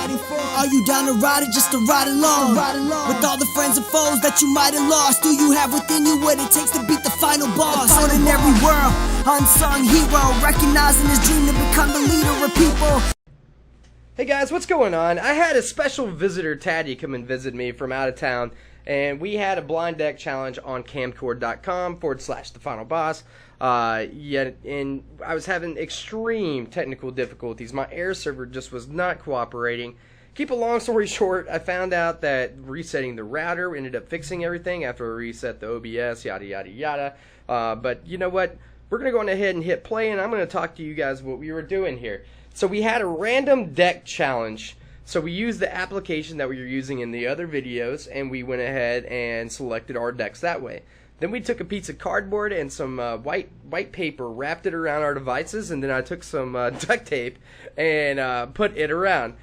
ready for? Are you down to ride it just to ride along? With all the friends and foes that you might have lost, do you have within you what it takes to beat the final boss? Ordinary world, unsung hero, recognizing his dream to become the leader of people. Hey guys, what's going on? I had a special visitor, Taddy, come and visit me from out of town, and we had a blind deck challenge on camcord.com/thefinalboss. And I was having extreme technical difficulties. My air server just was not cooperating. Keep a long story short, I found out that resetting the router ended up fixing everything after I reset the OBS, yada yada yada. But you know what? We're going to go ahead and hit play, and I'm going to talk to you guys what we were doing here. So we had a random deck challenge. So we used the application that we were using in the other videos, and we went ahead and selected our decks that way. Then we took a piece of cardboard and some white paper, wrapped it around our devices, and then I took some duct tape and put it around.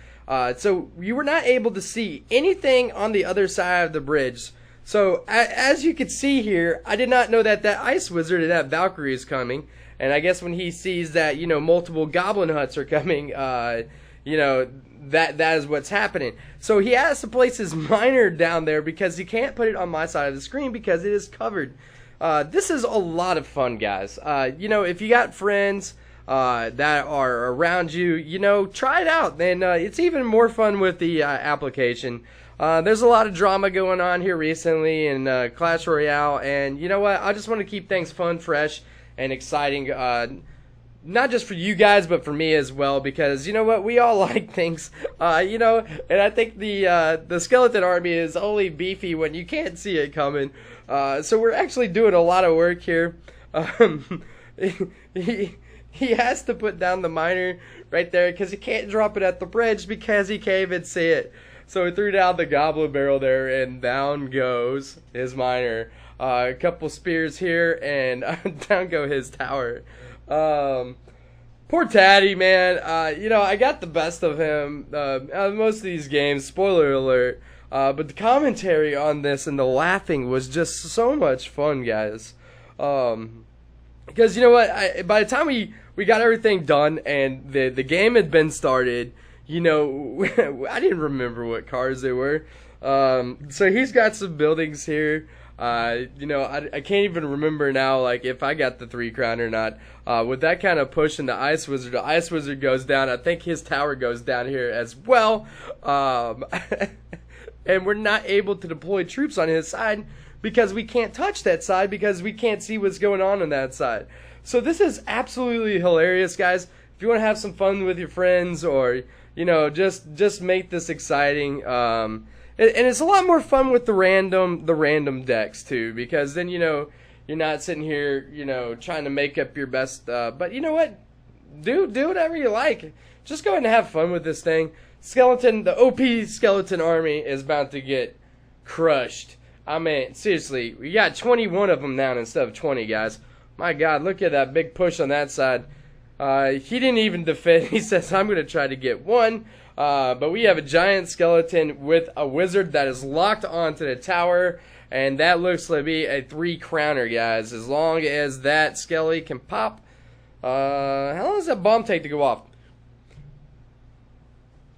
So you were not able to see anything on the other side of the bridge. So as you can see here, I did not know that that ice wizard and that Valkyrie is coming. And I guess when he sees that, you know, multiple goblin huts are coming, you know, that is what's happening. So he has to place his miner down there because he can't put it on my side of the screen because it is covered. This is a lot of fun, guys. You know, if you got friends that are around you, you know, try it out. And it's even more fun with the application. There's a lot of drama going on here recently in Clash Royale. And you know what? I just want to keep things fun, fresh, and exciting, not just for you guys, but for me as well, because you know what, we all like things, you know, and I think the skeleton army is only beefy when you can't see it coming, so we're actually doing a lot of work here. He has to put down the miner right there because he can't drop it at the bridge because he can't even see it, so he threw down the goblin barrel there, and down goes his miner. A couple spears here, and down go his tower. Poor Taddy, man. You know, I got the best of him most of these games, spoiler alert. But the commentary on this and the laughing was just so much fun, guys. Because, you know what, by the time we got everything done and the game had been started, you know, I didn't remember what cars they were. So he's got some buildings here. You know, I can't even remember now, like, if I got the 3 crown or not. With that kind of push in the Ice Wizard goes down. I think his tower goes down here as well. And we're not able to deploy troops on his side because we can't touch that side because we can't see what's going on that side. So this is absolutely hilarious, guys. If you want to have some fun with your friends, or, you know, just make this exciting, and it's a lot more fun with the random decks too, because then, you know, you're not sitting here, you know, trying to make up your best. But you know what? Do whatever you like. Just go ahead and have fun with this thing. The OP skeleton army is about to get crushed. I mean, seriously, we got 21 of them now instead of 20, guys. My God, look at that big push on that side. He didn't even defend. He says, I'm going to try to get one. But we have a giant skeleton with a wizard that is locked onto the tower, and that looks to be a 3 crowner, guys. As long as that skelly can pop. How long does that bomb take to go off?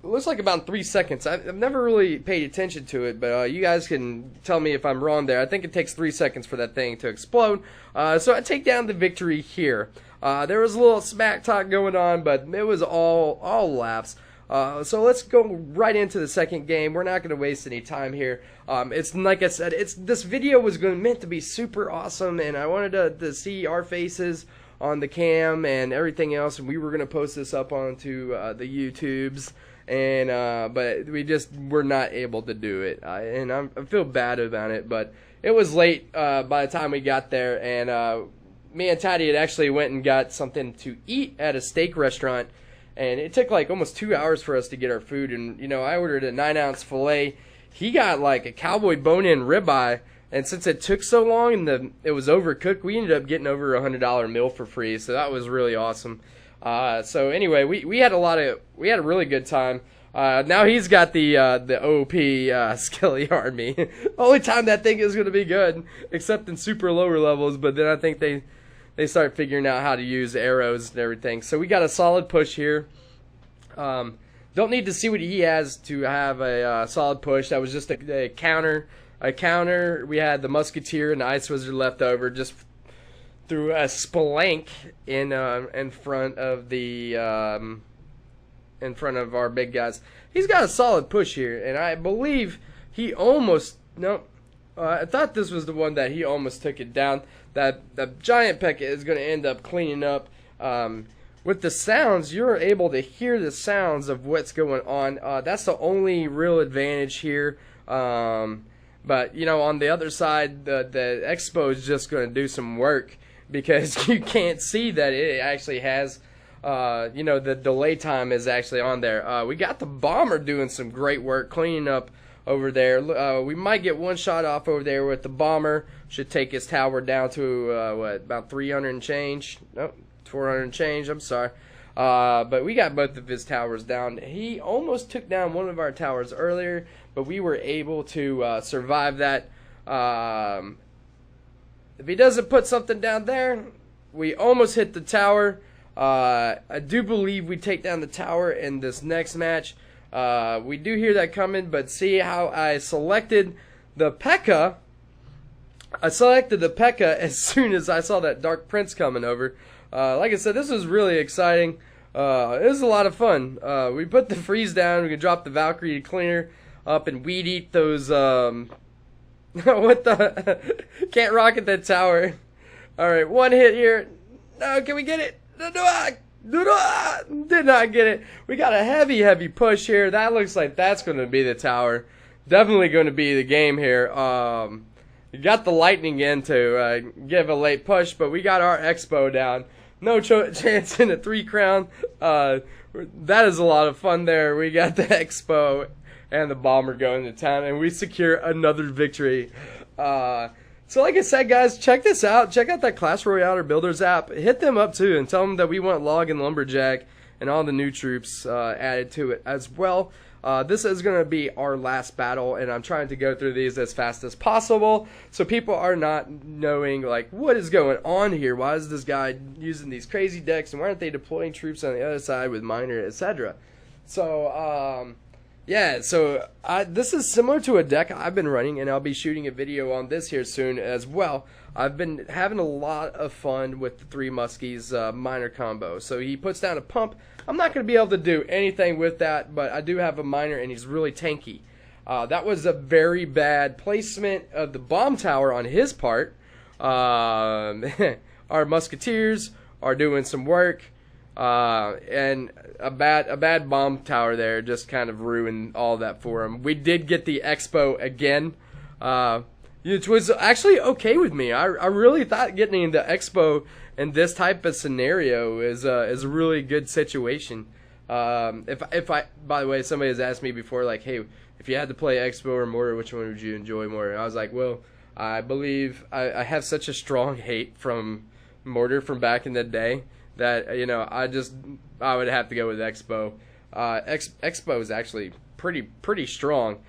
It looks like about 3 seconds. I've never really paid attention to it, but you guys can tell me if I'm wrong there. I think it takes 3 seconds for that thing to explode. So I take down the victory here. There was a little smack talk going on, but it was all laughs. So let's go right into the second game. We're not going to waste any time here. It's like I said, this video was meant to be super awesome, and I wanted to see our faces on the cam and everything else, and we were going to post this up onto the YouTubes, and but we just were not able to do it, and I feel bad about it, but it was late by the time we got there, and me and Taddy had actually went and got something to eat at a steak restaurant. And it took like almost 2 hours for us to get our food. And, you know, I ordered a 9-ounce filet. He got like a cowboy bone-in ribeye. And since it took so long and it was overcooked, we ended up getting over a $100 meal for free. So that was really awesome. So anyway, we had a really good time. Now he's got the OP Skelly army. Only time that thing is going to be good, except in super lower levels. But then I think they start figuring out how to use arrows and everything. So we got a solid push here. Don't need to see what he has to have a solid push. That was just a counter. A counter. We had the Musketeer and the Ice Wizard left over. Just threw a splank in front of the in front of our big guys. He's got a solid push here, and I believe he almost I thought this was the one that he almost took it down. That giant P.E.K.K.A is going to end up cleaning up. With the sounds, you're able to hear the sounds of what's going on. That's the only real advantage here. But, you know, on the other side, the Expo is just going to do some work because you can't see that it actually has, you know, the delay time is actually on there. We got the Bomber doing some great work cleaning up over there. We might get one shot off over there with the Bomber. Should take his tower down to, what, about 300 and change? Nope, 400 and change, I'm sorry. But we got both of his towers down. He almost took down one of our towers earlier, but we were able to survive that. If he doesn't put something down there, we almost hit the tower. I do believe we take down the tower in this next match. We do hear that coming, but see how I selected the P.E.K.K.A. I selected the P.E.K.K.A as soon as I saw that Dark Prince coming over. Like I said, this was really exciting. It was a lot of fun. We put the freeze down. We could drop the Valkyrie cleaner up and weed eat those. What the? Can't rocket that tower. All right, one hit here. No, can we get it? Did not get it. We got a heavy push here. That looks like that's going to be the tower. Definitely going to be the game here. You got the lightning in to give a late push, but we got our Expo down. No chance in a 3 crown. That is a lot of fun there. We got the Expo and the Bomber going to town, and we secure another victory. So like I said, guys, check this out. Check out that Clash Royale or Builders app. Hit them up, too, and tell them that we want Log and Lumberjack and all the new troops added to it as well. This is going to be our last battle, and I'm trying to go through these as fast as possible so people are not knowing, like, what is going on here? Why is this guy using these crazy decks, and why aren't they deploying troops on the other side with Miner, etc.? So, yeah, so this is similar to a deck I've been running, and I'll be shooting a video on this here soon as well. I've been having a lot of fun with the 3 Muskies Miner combo. So he puts down a pump. I'm not going to be able to do anything with that, but I do have a Miner, and he's really tanky. That was a very bad placement of the bomb tower on his part. Our Musketeers are doing some work. And a bad bomb tower there just kind of ruined all that for him. We did get the Expo again, which was actually okay with me. I really thought getting the Expo in this type of scenario is a really good situation. If I by the way, somebody has asked me before, like, hey, if you had to play Expo or Mortar, which one would you enjoy more? And I was like, well, I believe I have such a strong hate from Mortar from back in the day that, you know, I would have to go with Expo. Expo is actually pretty strong.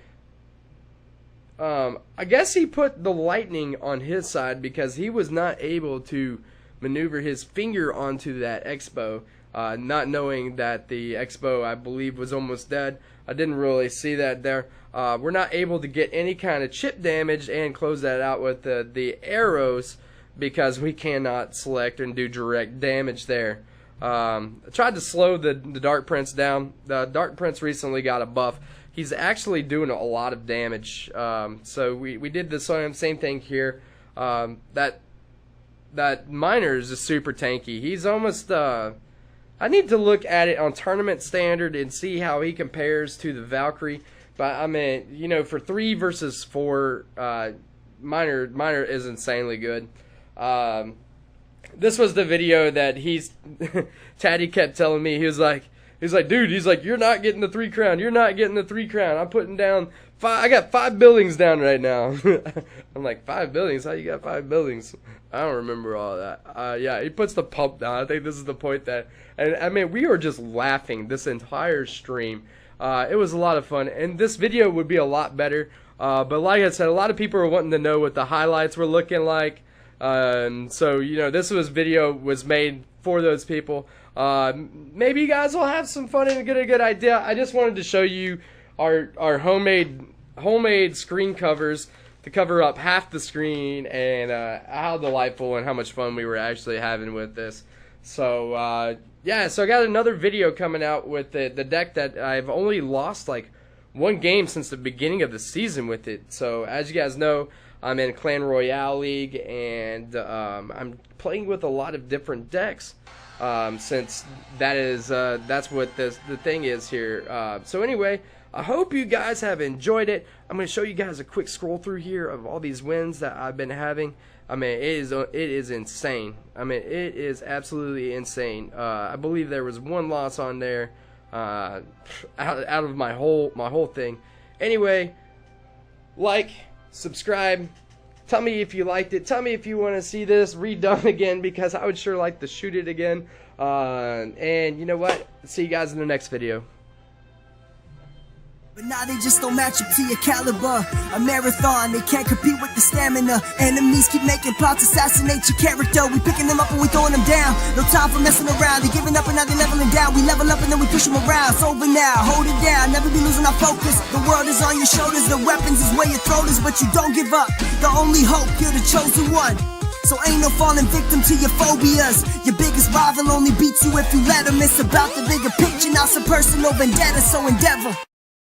I guess he put the lightning on his side because he was not able to maneuver his finger onto that Expo, not knowing that the Expo, I believe, was almost dead. I didn't really see that there. We're not able to get any kind of chip damage and close that out with the arrows, because we cannot select and do direct damage there. I tried to slow the Dark Prince down. The Dark Prince recently got a buff. He's actually doing a lot of damage. So we did the same thing here. That Miner is just super tanky. He's almost... I need to look at it on tournament standard and see how he compares to the Valkyrie. But, I mean, you know, for 3 versus 4, Miner is insanely good. This was the video that Taddy kept telling me. He was like, dude, you're not getting the 3 crown. You're not getting the 3 crown. I'm putting down 5. I got 5 buildings down right now. I'm like, 5 buildings? How you got 5 buildings? I don't remember all that. Yeah, he puts the pump down. I think this is the point that, and I mean, we were just laughing this entire stream. It was a lot of fun, and this video would be a lot better. But like I said, a lot of people are wanting to know what the highlights were looking like. So, you know, this video was made for those people. Maybe you guys will have some fun and get a good idea. I just wanted to show you our homemade screen covers to cover up half the screen, and how delightful and how much fun we were actually having with this. So yeah, so I got another video coming out with the deck that I've only lost like one game since the beginning of the season with it. So as you guys know, I'm in Clan Royale League, and I'm playing with a lot of different decks, since that's what the thing is here. So anyway, I hope you guys have enjoyed it. I'm going to show you guys a quick scroll through here of all these wins that I've been having. I mean, it is insane. I mean, it is absolutely insane. I believe there was one loss on there, out of my whole thing. Anyway, like, subscribe. Tell me if you liked it. Tell me if you want to see this redone again, because I would sure like to shoot it again. And you know what? See you guys in the next video. But now they just don't match up to your caliber. A marathon, they can't compete with the stamina. Enemies keep making plots, assassinate your character. We picking them up and we throwing them down. No time for messing around. They giving up and now they leveling down. We level up and then we push them around. It's over now, hold it down, never be losing our focus. The world is on your shoulders, the weapons is where your throat is. But you don't give up, the only hope, you're the chosen one. So ain't no falling victim to your phobias. Your biggest rival only beats you if you let him. It's about the bigger picture, not some personal vendetta, so endeavor.